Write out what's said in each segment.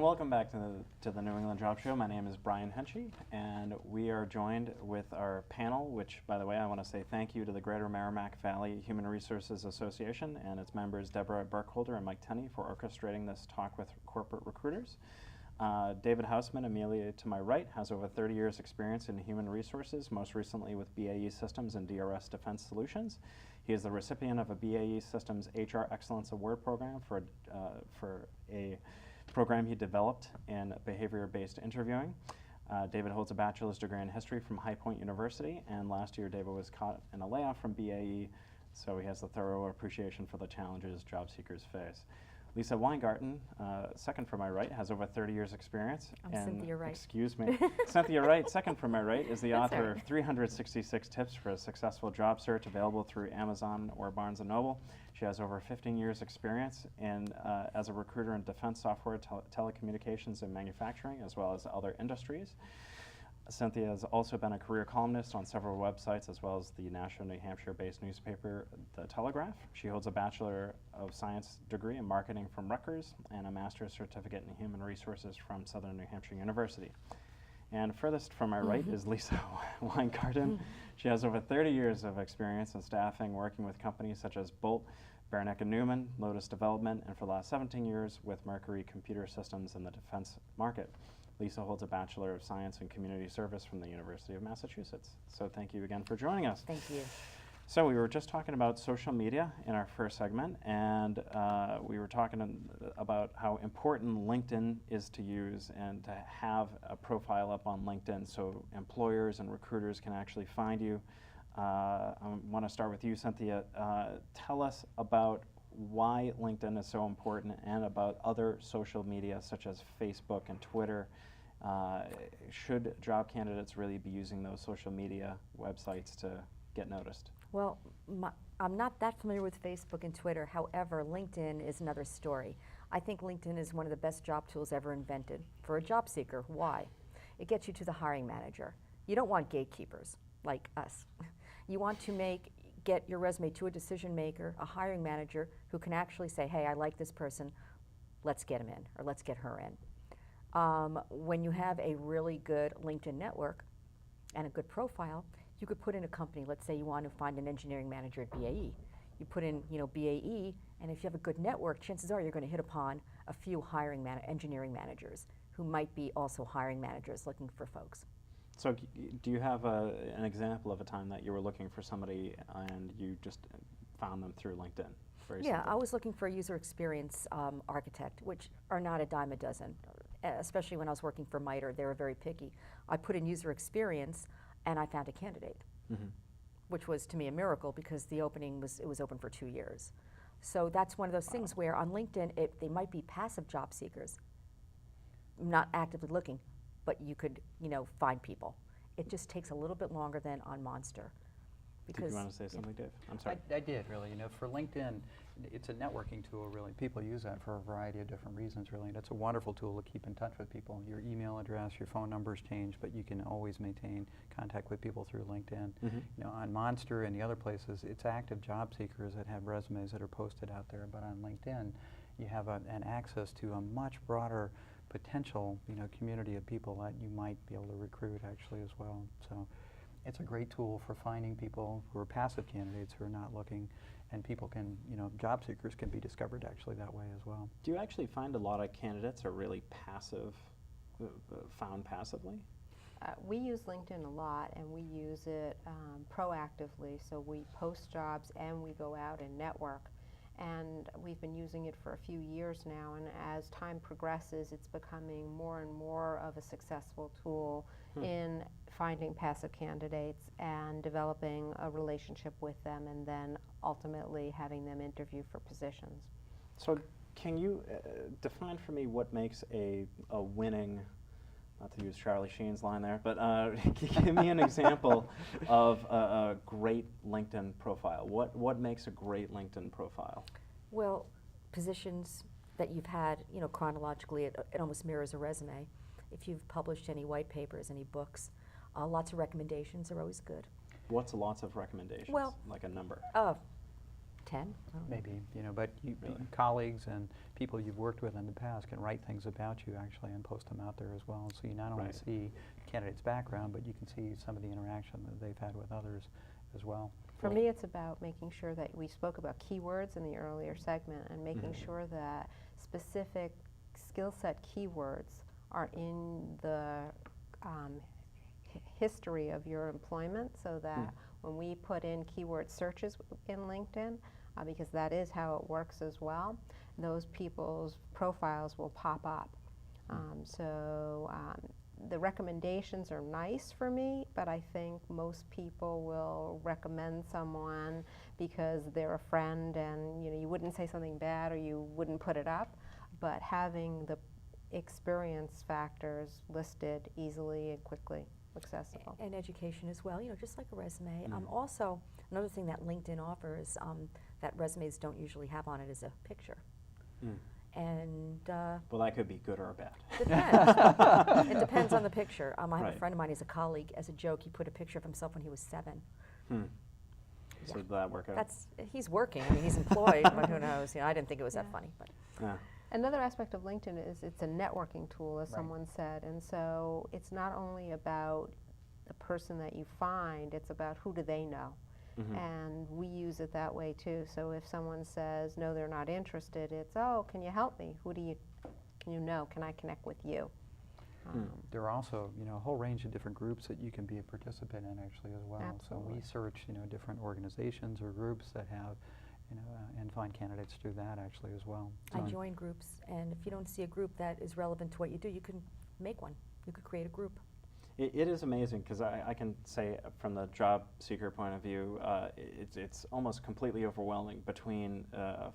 And welcome back to the New England Job Show. My name is Brian Henchy, and we are joined with our panel, which, by the way, I want to say thank you to the Greater Merrimack Valley Human Resources Association and its members Deborah Burkholder and Mike Tenney for orchestrating this talk with corporate recruiters. David Hausman, immediately to my right, has over 30 years experience in human resources, most recently with BAE Systems and DRS Defense Solutions. He is the recipient of a BAE Systems HR Excellence Award program for a program he developed in behavior-based interviewing. David holds a bachelor's degree in history from High Point University, and last year David was caught in a layoff from BAE, so he has a thorough appreciation for the challenges job seekers face. Lisa Weingarten, second from my right, has over 30 years experience. I'm Cynthia Wright. Excuse me. Cynthia Wright, second from my right, is the author of 366 Tips for a Successful Job Search, available through Amazon or Barnes & Noble. She has over 15 years experience as a recruiter in defense software, telecommunications, and manufacturing, as well as other industries. Cynthia has also been a career columnist on several websites, as well as the national New Hampshire-based newspaper, The Telegraph. She holds a Bachelor of Science degree in marketing from Rutgers and a master's certificate in human resources from Southern New Hampshire University. And furthest from my right is Lisa Weingarten. She has over 30 years of experience in staffing, working with companies such as Bolt, Beranek & Newman, Lotus Development, and for the last 17 years with Mercury Computer Systems in the defense market. Lisa holds a Bachelor of Science in Community Service from the University of Massachusetts. So thank you again for joining us. Thank you. So we were just talking about social media in our first segment, and we were talking about how important LinkedIn is to use and to have a profile up on LinkedIn so employers and recruiters can actually find you. I want to start with you, Cynthia. Tell us about why LinkedIn is so important and about other social media such as Facebook and Twitter. Should job candidates really be using those social media websites to get noticed? Well, I'm not that familiar with Facebook and Twitter. However, LinkedIn is another story. I think LinkedIn is one of the best job tools ever invented for a job seeker. Why? It gets you to the hiring manager. You don't want gatekeepers like us. You want to get your resume to a decision maker, a hiring manager, who can actually say, hey, I like this person, let's get him in, or let's get her in. When you have a really good LinkedIn network and a good profile, you could put in a company. Let's say you want to find an engineering manager at BAE. You put in, BAE, and if you have a good network, chances are you're going to hit upon a few engineering managers who might be also hiring managers looking for folks. So do you have an example of a time that you were looking for somebody and you just found them through LinkedIn? Yeah, I was looking for a user experience architect, which are not a dime a dozen, especially when I was working for MITRE. They were very picky. I put in user experience, and I found a candidate, which was to me a miracle because the opening was open for 2 years. So that's one of those things where on LinkedIn they might be passive job seekers, not actively looking, but you could find people. It just takes a little bit longer than on Monster. Did you want to say something, Dave? I'm sorry. I did, really. For LinkedIn, it's a networking tool, really. People use that for a variety of different reasons, really. And it's a wonderful tool to keep in touch with people. Your email address, your phone numbers change, but you can always maintain contact with people through LinkedIn. On Monster and the other places, it's active job seekers that have resumes that are posted out there. But on LinkedIn, you have an access to a much broader potential, community of people that you might be able to recruit actually as well. So it's a great tool for finding people who are passive candidates who are not looking, and people can, job seekers can be discovered actually that way as well. Do you actually find a lot of candidates are really passive, found passively? We use LinkedIn a lot, and we use it proactively. So we post jobs and we go out and network. And we've been using it for a few years now, and as time progresses, it's becoming more and more of a successful tool in finding passive candidates and developing a relationship with them, and then ultimately having them interview for positions. So can you define for me what makes a winning, not to use Charlie Sheen's line there, but give me an example of a great LinkedIn profile. What makes a great LinkedIn profile? Well, positions that you've had, chronologically, it almost mirrors a resume. If you've published any white papers, any books, lots of recommendations are always good. What's lots of recommendations? Well, like a number? 10? I don't know. Maybe, you know, but Really? colleagues and people you've worked with in the past can write things about you actually and post them out there as well. So you not only Right. see candidate's background, but you can see some of the interaction that they've had with others as well. For me, it's about making sure that we spoke about keywords in the earlier segment and making sure that specific skill set keywords are in the history of your employment, so that when we put in keyword searches in LinkedIn, because that is how it works as well, those people's profiles will pop up. The recommendations are nice for me, but I think most people will recommend someone because they're a friend, and you wouldn't say something bad or you wouldn't put it up. But having the experience factors listed easily and quickly accessible. And education as well, just like a resume. Also, another thing that LinkedIn offers that resumes don't usually have on it is a picture. And Well, that could be good or bad. depends. It depends on the picture. I have Right. a friend of mine, he's a colleague. As a joke, he put a picture of himself when he was 7. So did that work out? He's working. I mean, he's employed, but who knows? I didn't think it was that funny, but. Yeah. Another aspect of LinkedIn is it's a networking tool, as Right. someone said, and so it's not only about the person that you find, it's about who do they know. And we use it that way too. So if someone says, no, they're not interested, it's, oh, can you help me? Can you know? Can I connect with you? There are also, a whole range of different groups that you can be a participant in actually as well. So we Absolutely. search, different organizations or groups that have, and find candidates through that actually as well. I So join groups, and if you don't see a group that is relevant to what you do, you can make one. You could create a group. It is amazing because I can say from the job seeker point of view, it's almost completely overwhelming between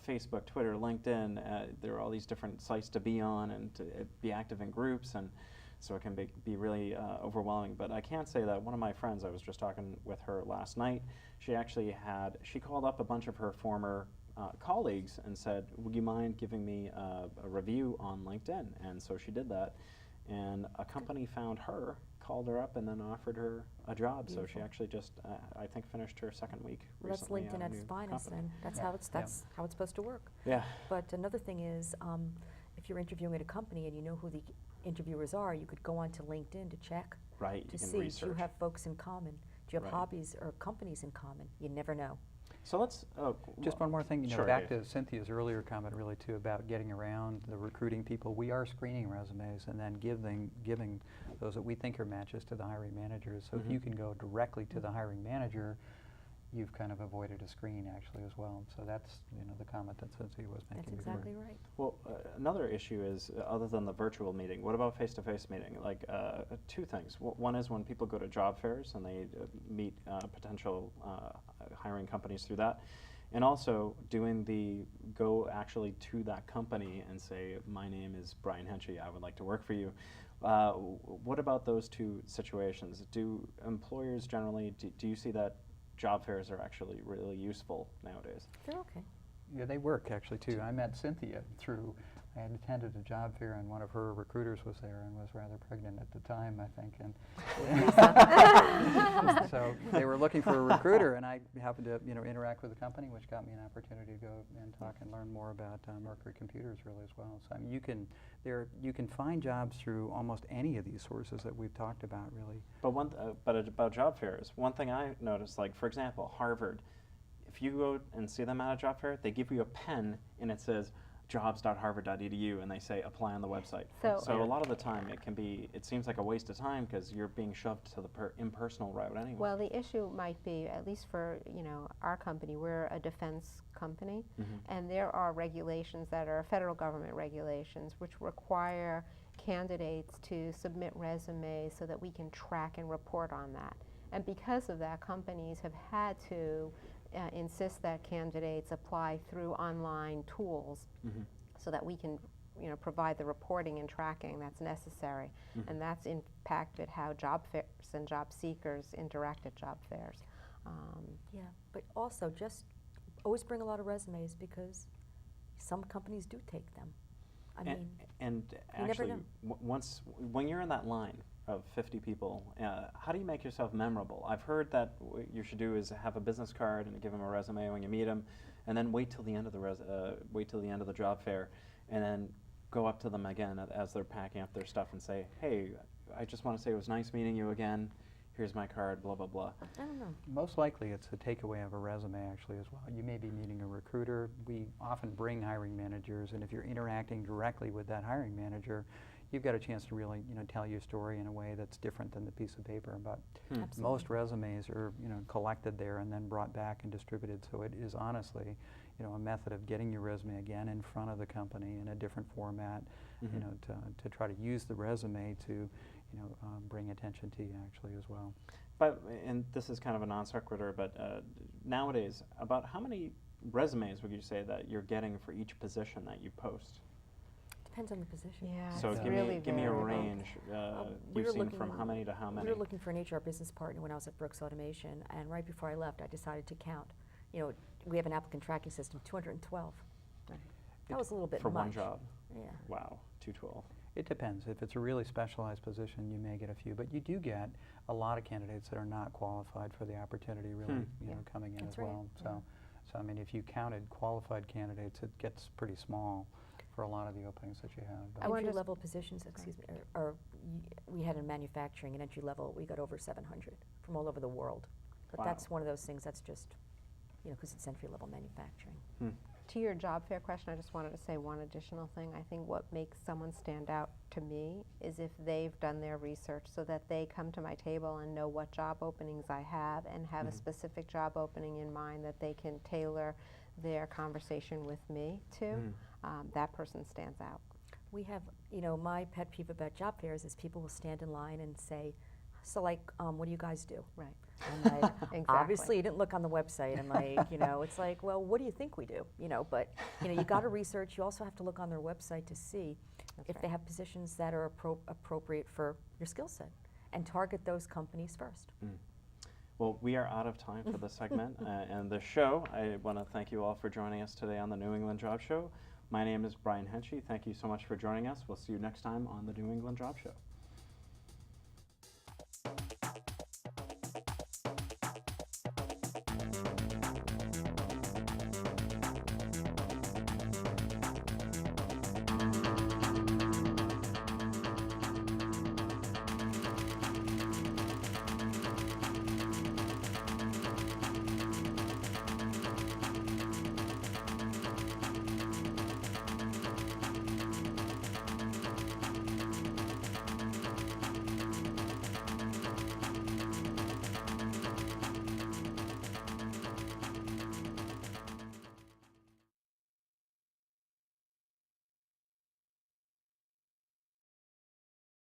Facebook, Twitter, LinkedIn. There are all these different sites to be on and to be active in groups, and so it can be really overwhelming. But I can say that one of my friends, I was just talking with her last night, she called up a bunch of her former colleagues and said, would you mind giving me a review on LinkedIn? And so she did that. And a company found her, called her up, and then offered her a job. So she Beautiful. actually just, I think, finished her second week Well, that's recently. LinkedIn at its finest, company. and that's Yeah. how it's supposed to work. Yeah. But another thing is, if you're interviewing at a company and you know who the interviewers are, you could go onto LinkedIn to check Right. to You can see, do research. you have folks in common? Do you have Right. hobbies or companies in common? You never know. So let's. just one more thing, Sure, back Dave. to Cynthia's earlier comment really too about getting around the recruiting people. We are screening resumes and then giving those that we think are matches to the hiring managers. So if you can go directly to the hiring manager, you've kind of avoided a screen actually as well. So that's the comment that Cynthia was making That's before. exactly right. Well, another issue is, other than the virtual meeting, what about face-to-face meeting? Like, two things. One is when people go to job fairs and they meet potential hiring companies through that. And also doing go actually to that company and say, my name is Brian Henchy, I would like to work for you. What about those two situations? Do employers generally, do you see that job fairs are actually really useful nowadays? They're okay. Yeah, they work actually too. I met Cynthia I had attended a job fair and one of her recruiters was there and was rather pregnant at the time, I think. And so they were looking for a recruiter and I happened to interact with the company, which got me an opportunity to go and talk and learn more about Mercury Computers really as well. So I mean, you can find jobs through almost any of these sources that we've talked about really. But about job fairs, one thing I noticed, like for example, Harvard, if you go and see them at a job fair, they give you a pen and it says jobs.harvard.edu and they say apply on the website. So- So a lot of the time it seems like a waste of time because you're being shoved to the impersonal route anyway. Well, the issue might be, at least for our company, we're a defense company, and there are regulations that are federal government regulations which require candidates to submit resumes so that we can track and report on that. And because of that, companies have had to insist that candidates apply through online tools so that we can provide the reporting and tracking that's necessary. And that's impacted how job fairs and job seekers interact at job fairs. Yeah, but also just always bring a lot of resumes because some companies do take them. I mean, and you never actually, know. when you're in that line of 50 people, how do you make yourself memorable? I've heard that what you should do is have a business card and give them a resume when you meet them. and then wait till the end of the wait till the end of the job fair, and then go up to them again as they're packing up their stuff and say, "Hey, I just want to say it was nice meeting you again. Here's my card, blah, blah, blah." I don't know. Most likely it's a takeaway of a resume actually as well. You may be meeting a recruiter. We often bring hiring managers, and if you're interacting directly with that hiring manager, you've got a chance to really, tell your story in a way that's different than the piece of paper. But Absolutely. most resumes are, collected there and then brought back and distributed. So it is honestly, a method of getting your resume again in front of the company in a different format, to try to use the resume to, bring attention to you actually as well. But, and this is kind of a non sequitur, but nowadays, about how many resumes would you say that you're getting for each position that you post? Depends on the position. Yeah, So it's give really me a variable. range. we You've were seen from how many to how many? We were looking for an HR business partner when I was at Brooks Automation, and right before I left, I decided to count. We have an applicant tracking system, 212. That was a little bit for much. one job. Yeah. Wow, 212. It depends. If it's a really specialized position, you may get a few, but you do get a lot of candidates that are not qualified for the opportunity really, coming in That's as right. well. So I mean, if you counted qualified candidates, it gets pretty small for a lot of the openings that you have. But I wanna just- Entry-level positions, excuse me, we had in manufacturing, and entry-level, we got over 700 from all over the world. But Wow. that's one of those things that's just, because it's entry-level manufacturing. To your job fair question, I just wanted to say one additional thing. I think what makes someone stand out to me is if they've done their research so that they come to my table and know what job openings I have and have a specific job opening in mind that they can tailor their conversation with me to. That person stands out. We have, my pet peeve about job fairs is people will stand in line and say, so like, what do you guys do? Right. I'm like, Exactly. obviously you didn't look on the website. I'm like, it's like, well, what do you think we do? But, you got to research. You also have to look on their website to see That's if they have positions that are appropriate for your skill set and target those companies first. Well, we are out of time for this segment and the show. I want to thank you all for joining us today on the New England Job Show. My name is Brian Henchy. Thank you so much for joining us. We'll see you next time on the New England Job Show.